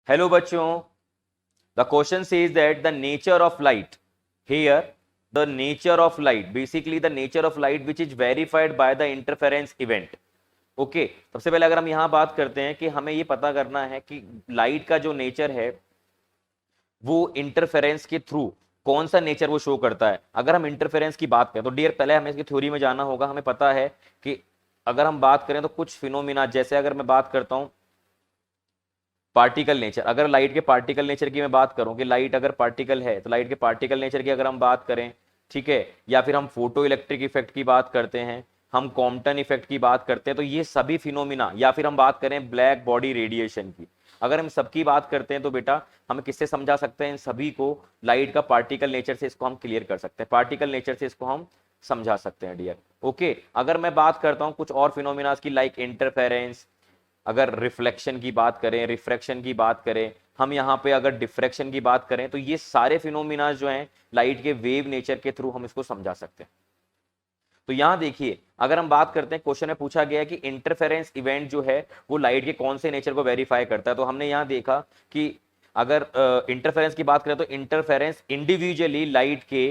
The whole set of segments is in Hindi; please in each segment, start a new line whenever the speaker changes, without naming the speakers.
हेलो बच्चों, the question says that the nature of light here the nature of light, basically the nature of light which is verified by the interference event. Okay सबसे पहले अगर हम यहां बात करते हैं कि हमें ये पता करना है कि लाइट का जो नेचर है वो इंटरफेरेंस के थ्रू कौन सा नेचर वो शो करता है। अगर हम इंटरफेरेंस की बात करें तो डियर पहले हमें इसकी थ्योरी में जाना होगा। हमें पता है कि अगर हम बात करें तो कुछ फिनोमिना, जैसे अगर मैं बात करता हूं पार्टिकल नेचर, अगर लाइट के पार्टिकल नेचर की मैं बात करूं कि लाइट अगर पार्टिकल है तो लाइट के पार्टिकल नेचर की अगर हम बात करें, ठीक है, या फिर हम फोटो इलेक्ट्रिक इफेक्ट की बात करते हैं, हम कॉम्पटन इफेक्ट की बात करते हैं, तो ये सभी फिनोमिना, या फिर हम बात करें ब्लैक बॉडी रेडिएशन की, अगर हम सबकी बात करते हैं तो बेटा हम किससे समझा सकते हैं इन सभी को? लाइट का पार्टिकल नेचर से इसको हम क्लियर कर सकते हैं, पार्टिकल नेचर से इसको हम समझा सकते हैं डियर। ओके, अगर मैं बात करता हूं कुछ और फिनोमिना की, लाइक इंटरफेरेंस, अगर रिफ्लेक्शन की बात करें, रिफ्रैक्शन की बात करें, हम यहाँ पे अगर डिफ्रैक्शन की बात करें, तो ये सारे फिनोमिना जो हैं लाइट के वेव नेचर के थ्रू हम इसको समझा सकते हैं। तो यहां देखिए, अगर हम बात करते हैं, क्वेश्चन में पूछा गया है कि इंटरफेरेंस इवेंट जो है वो लाइट के कौन से नेचर को वेरीफाई करता है। तो हमने यहां देखा कि अगर इंटरफेरेंस की बात करें तो इंटरफेरेंस इंडिविजुअली लाइट के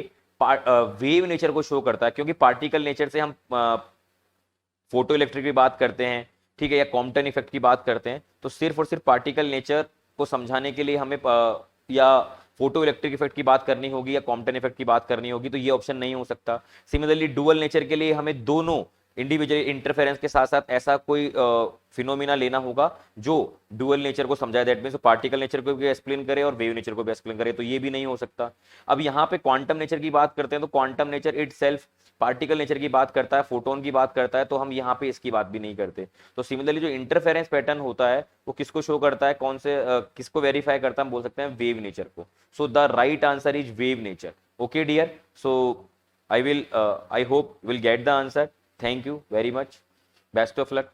वेव नेचर को शो करता है, क्योंकि पार्टिकल नेचर से हम फोटो इलेक्ट्रिक की बात करते हैं, ठीक है, या कॉम्पटन इफेक्ट की बात करते हैं, तो सिर्फ और सिर्फ पार्टिकल नेचर को समझाने के लिए हमें या फोटो इलेक्ट्रिक इफेक्ट की बात करनी होगी या कॉम्पटन इफेक्ट की बात करनी होगी, तो ये ऑप्शन नहीं हो सकता। सिमिलरली डुअल नेचर के लिए हमें दोनों इंडिविजुअल इंटरफेरेंस के साथ साथ ऐसा कोई फिनोमिना लेना होगा जो डुअल नेचर को समझाए, दैट मींस पार्टिकल नेचर को भी एक्सप्लेन करे और वेव नेचर को भी एक्सप्लेन करे, तो ये भी नहीं हो सकता। अब यहाँ पे क्वांटम नेचर की बात करते हैं तो quantum nature itself particle nature की बात करता है, फोटोन की बात करता है, तो हम यहाँ पे इसकी बात भी नहीं करते। तो सिमिलरली जो इंटरफेरेंस पैटर्न होता है वो किसको शो करता है, कौन से किसको वेरीफाई करता है, हम बोल सकते हैं वेव नेचर को। So the right answer is wave nature. Okay dear, so I hope you will get the answer. Thank you very much. Best of luck.